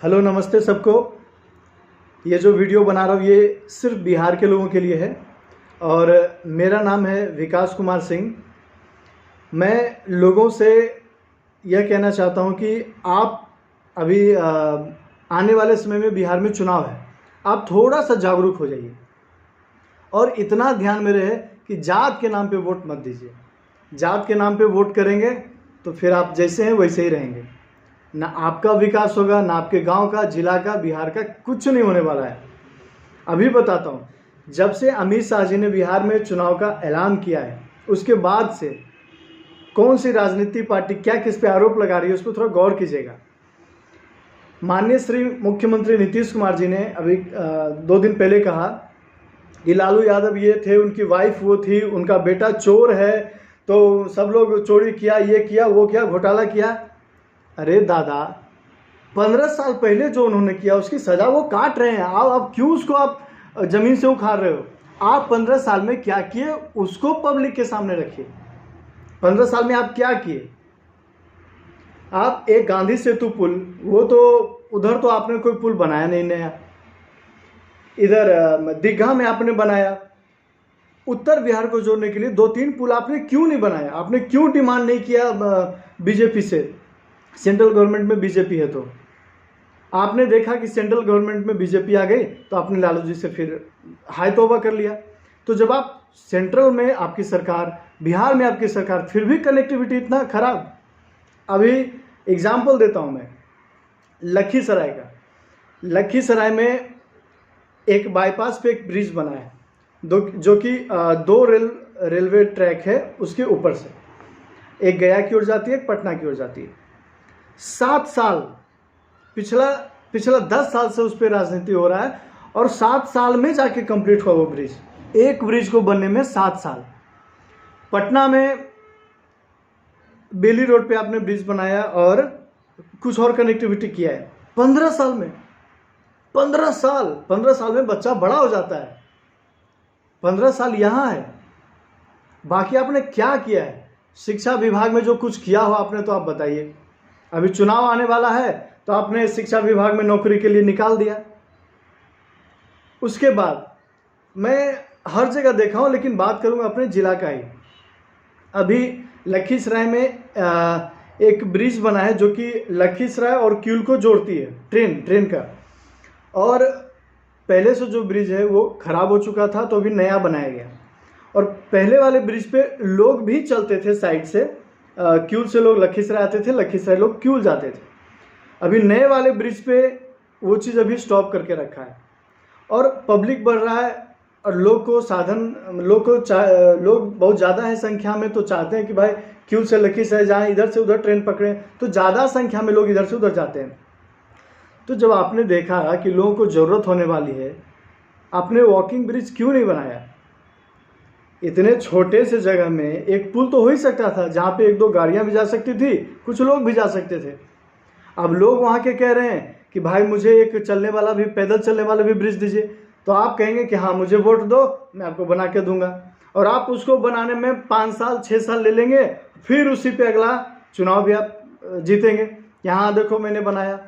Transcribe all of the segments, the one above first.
Hello नमस्ते सबको। ये जो वीडियो बना रहा हूँ ये सिर्फ बिहार के लोगों के लिए है और मेरा नाम है विकास कुमार सिंह। मैं लोगों से यह कहना चाहता हूँ कि आप अभी आने वाले समय में बिहार में चुनाव है, आप थोड़ा सा जागरूक हो जाइए और इतना ध्यान में रहे कि जात के नाम पे वोट मत दीजिए। जात के नाम पे वोट करेंगे तो फिर आप जैसे हैं वैसे ही रहेंगे, ना आपका विकास होगा, ना आपके गांव का, जिला का, बिहार का, कुछ नहीं होने वाला है। अभी बताता हूँ, जब से अमित शाह जी ने बिहार में चुनाव का ऐलान किया है उसके बाद से कौन सी राजनीतिक पार्टी क्या किस पे आरोप लगा रही है उस पर थोड़ा गौर कीजिएगा। माननीय श्री मुख्यमंत्री नीतीश कुमार जी ने अभी 2 दिन पहले कहा कि लालू यादव ये थे, उनकी वाइफ वो थी, उनका बेटा चोर है, तो सब लोग चोरी किया, ये किया, वो किया, घोटाला किया। अरे दादा, 15 साल पहले जो उन्होंने किया उसकी सजा वो काट रहे हैं। आप क्यों उसको आप जमीन से उखाड़ रहे हो? आप 15 साल में क्या किए उसको पब्लिक के सामने रखिए। 15 साल में आप क्या किए? आप एक गांधी सेतु पुल, वो तो उधर तो आपने कोई पुल बनाया नहीं नया, इधर दीघा में आपने बनाया। उत्तर बिहार को जोड़ने के लिए 2-3 पुल आपने क्यों नहीं बनाया? आपने क्यों डिमांड नहीं किया बीजेपी से? सेंट्रल गवर्नमेंट में बीजेपी है तो आपने देखा कि सेंट्रल गवर्नमेंट में बीजेपी आ गई तो आपने लालू जी से फिर हाय तौबा कर लिया। तो जब आप सेंट्रल में आपकी सरकार, बिहार में आपकी सरकार, फिर भी कनेक्टिविटी इतना खराब। अभी एग्जाम्पल देता हूं मैं लखीसराय का। लखीसराय में एक बाईपास पे एक ब्रिज बना है जो कि 2 रेलवे ट्रैक है, उसके ऊपर से एक गया की ओर जाती है, एक पटना की ओर जाती है। 7 साल पिछला 10 साल से उस पर राजनीति हो रहा है और 7 साल में जाके कंप्लीट हुआ वो ब्रिज। एक ब्रिज को बनने में 7 साल। पटना में बेली रोड पे आपने ब्रिज बनाया और कुछ और कनेक्टिविटी किया है 15 साल में। 15 साल में बच्चा बड़ा हो जाता है। 15 साल यहाँ है, बाकी आपने क्या किया है? शिक्षा विभाग में जो कुछ किया हो आपने तो आप बताइए। अभी चुनाव आने वाला है तो आपने शिक्षा विभाग में नौकरी के लिए निकाल दिया। उसके बाद मैं हर जगह देखा हूं, लेकिन बात करूंगा अपने जिला का ही। अभी लखीसराय में एक ब्रिज बना है जो कि लखीसराय और क्यूल को जोड़ती है, ट्रेन का। और पहले से जो ब्रिज है वो खराब हो चुका था तो अभी नया बनाया गया। और पहले वाले ब्रिज पे लोग भी चलते थे साइड से, क्यूल से लोग लखीसराय आते थे, लखीसराय लोग क्यूल जाते थे। अभी नए वाले ब्रिज पे वो चीज़ अभी स्टॉप करके रखा है और पब्लिक बढ़ रहा है और लोग बहुत ज़्यादा है संख्या में, तो चाहते हैं कि भाई क्यूल से लखीसराय जाएं, इधर से उधर ट्रेन पकड़ें, तो ज़्यादा संख्या में लोग इधर से उधर जाते हैं। तो जब आपने देखा कि लोगों को ज़रूरत होने वाली है, आपने वॉकिंग ब्रिज क्यों नहीं बनाया? इतने छोटे से जगह में एक पुल तो हो ही सकता था जहाँ पे 1-2 गाड़ियाँ भी जा सकती थी, कुछ लोग भी जा सकते थे। अब लोग वहाँ के कह रहे हैं कि भाई मुझे एक पैदल चलने वाला भी ब्रिज दीजिए, तो आप कहेंगे कि हाँ मुझे वोट दो, मैं आपको बना के दूंगा। और आप उसको बनाने में 5 साल 6 साल ले लेंगे, फिर उसी पे अगला चुनाव भी आप जीतेंगे। यहाँ देखो मैंने बनाया।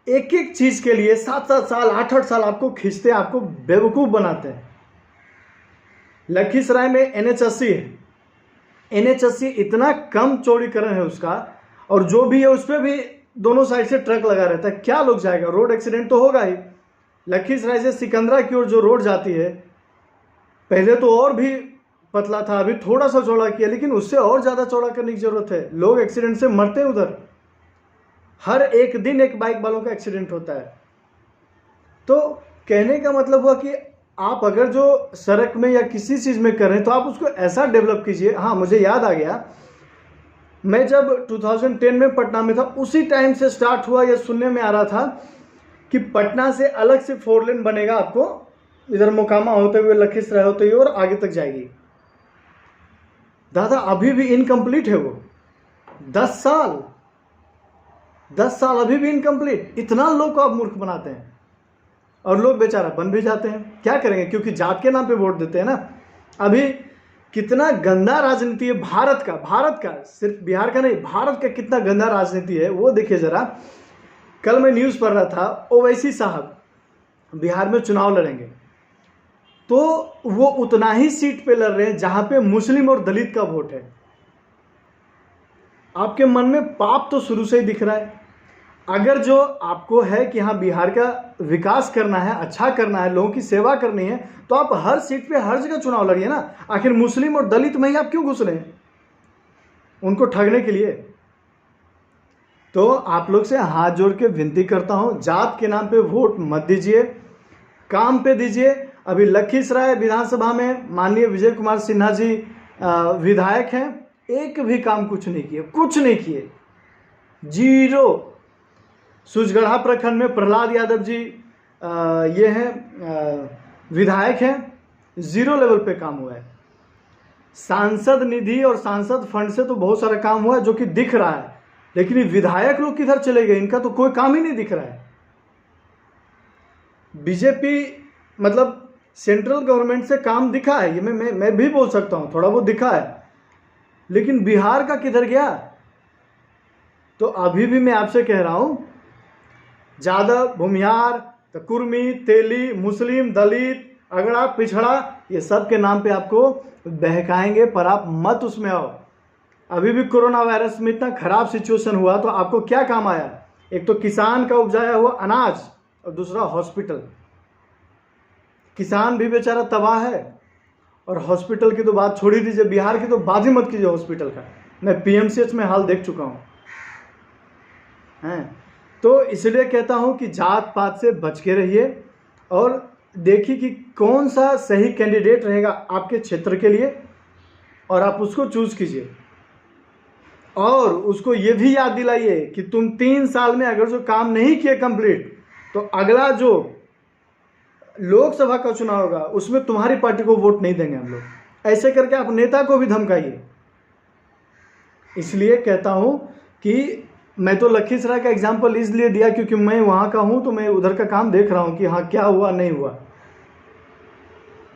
एक एक चीज़ के लिए 7-7 साल 8-8 साल आपको खींचते हैं, आपको बेवकूफ़ बनाते हैं। लखीसराय में NH80 है, NH80 इतना कम चौड़ीकरण है उसका, और जो भी है उस पर भी दोनों साइड से ट्रक लगा रहता है। क्या लोग जाएगा? रोड एक्सीडेंट तो होगा ही। लखीसराय से सिकंदरा की ओर जो रोड जाती है, पहले तो और भी पतला था, अभी थोड़ा सा चौड़ा किया, लेकिन उससे और ज़्यादा चौड़ा करने की ज़रूरत है। लोग एक्सीडेंट से मरते हैं उधर, हर एक दिन एक बाइक वालों का एक्सीडेंट होता है। तो कहने का मतलब हुआ कि आप अगर जो सड़क में या किसी चीज़ में कर रहे हैं तो आप उसको ऐसा डेवलप कीजिए। हाँ, मुझे याद आ गया, मैं जब 2010 में पटना में था उसी टाइम से स्टार्ट हुआ, यह सुनने में आ रहा था कि पटना से अलग से 4 लेन बनेगा, आपको इधर मोकामा होते हुए लखीसराय होते हुए और आगे तक जाएगी। दादा अभी भी इनकम्प्लीट है वो। 10 साल अभी भी इनकम्प्लीट। इतना लोग को आप मूर्ख बनाते हैं और लोग बेचारा बन भी जाते हैं। क्या करेंगे? क्योंकि जात के नाम पे वोट देते हैं ना। अभी कितना गंदा राजनीति है भारत का, सिर्फ बिहार का नहीं, भारत का कितना गंदा राजनीति है वो देखिए जरा। कल मैं न्यूज़ पढ़ रहा था, ओवैसी साहब बिहार में चुनाव लड़ेंगे, तो वो उतना ही सीट पे लड़ रहे हैं जहां पे मुस्लिम और दलित का वोट है। आपके मन में पाप तो शुरू से ही दिख रहा है। अगर जो आपको है कि हाँ बिहार का विकास करना है, अच्छा करना है, लोगों की सेवा करनी है, तो आप हर सीट पे हर जगह चुनाव लड़िए ना। आखिर मुस्लिम और दलित में ही आप क्यों घुस रहे हैं उनको ठगने के लिए? तो आप लोग से हाथ जोड़ के विनती करता हूं, जात के नाम पे वोट मत दीजिए, काम पे दीजिए। अभी लखीसराय विधानसभा में माननीय विजय कुमार सिन्हा जी विधायक हैं, एक भी काम कुछ नहीं किए, कुछ नहीं किए, जीरो। सुजगढ़ा प्रखंड में प्रहलाद यादव जी ये हैं विधायक हैं, जीरो लेवल पे काम हुआ है। सांसद निधि और सांसद फंड से तो बहुत सारा काम हुआ है जो कि दिख रहा है, लेकिन ये विधायक लोग किधर चले गए? इनका तो कोई काम ही नहीं दिख रहा है। बीजेपी मतलब सेंट्रल गवर्नमेंट से काम दिखा है, ये मैं भी बोल सकता हूँ, थोड़ा बहुत दिखा है, लेकिन बिहार का किधर गया? तो अभी भी मैं आपसे कह रहा हूँ, जादव, भूमिहार, कुर्मी, तेली, मुस्लिम, दलित, अगड़ा, पिछड़ा, ये सब के नाम पे आपको बहकाएंगे, पर आप मत उसमें आओ। अभी भी कोरोना वायरस में इतना खराब सिचुएशन हुआ तो आपको क्या काम आया? एक तो किसान का उपजाया हुआ अनाज और दूसरा हॉस्पिटल। किसान भी बेचारा तबाह है, और हॉस्पिटल की तो बात छोड़ ही दीजिए, बिहार की तो बात ही मत कीजिए हॉस्पिटल का। मैं पीएमसीएच में हाल देख चुका हूँ हैं। तो इसलिए कहता हूँ कि जात पात से बच के रहिए और देखिए कि कौन सा सही कैंडिडेट रहेगा आपके क्षेत्र के लिए, और आप उसको चूज कीजिए। और उसको ये भी याद दिलाइए कि तुम 3 साल में अगर जो काम नहीं किए कंप्लीट, तो अगला जो लोकसभा का चुनाव होगा उसमें तुम्हारी पार्टी को वोट नहीं देंगे हम लोग। ऐसे करके आप नेता को भी धमकाइए। इसलिए कहता हूं कि मैं तो लखीसराय का एग्जाम्पल इसलिए दिया क्योंकि मैं वहां का हूं, तो मैं उधर का काम देख रहा हूं कि हाँ क्या हुआ नहीं हुआ।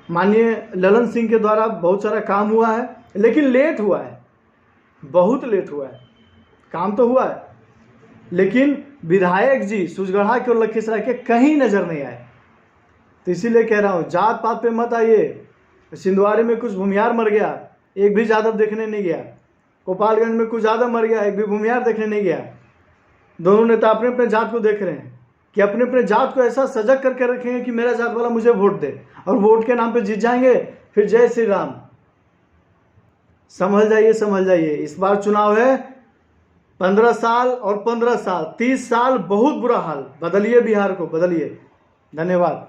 माननीय ललन सिंह के द्वारा बहुत सारा काम हुआ है, लेकिन लेट हुआ है, बहुत लेट हुआ है। काम तो हुआ है, लेकिन विधायक जी सुजगढ़ा के और लखीसराय के कहीं नजर नहीं आए। तो इसीलिए कह रहा हूँ, जात पात पे मत आइए। सिंधवारी में कुछ भूमिहार मर गया, एक भी यादव देखने नहीं गया। गोपालगंज में कुछ यादव मर गया, एक भी भूमिहार देखने नहीं गया। दोनों नेता अपने अपने जात को देख रहे हैं कि अपने अपने जात को ऐसा सजग करके रखेंगे कि मेरा जात वाला मुझे वोट दे, और वोट के नाम पे जीत जाएंगे, फिर जय श्री राम। समझ जाइए, समझ जाइए। इस बार चुनाव है, 15 साल और 15 साल, 30 साल बहुत बुरा हाल। बदलिए बिहार को, बदलिए। धन्यवाद।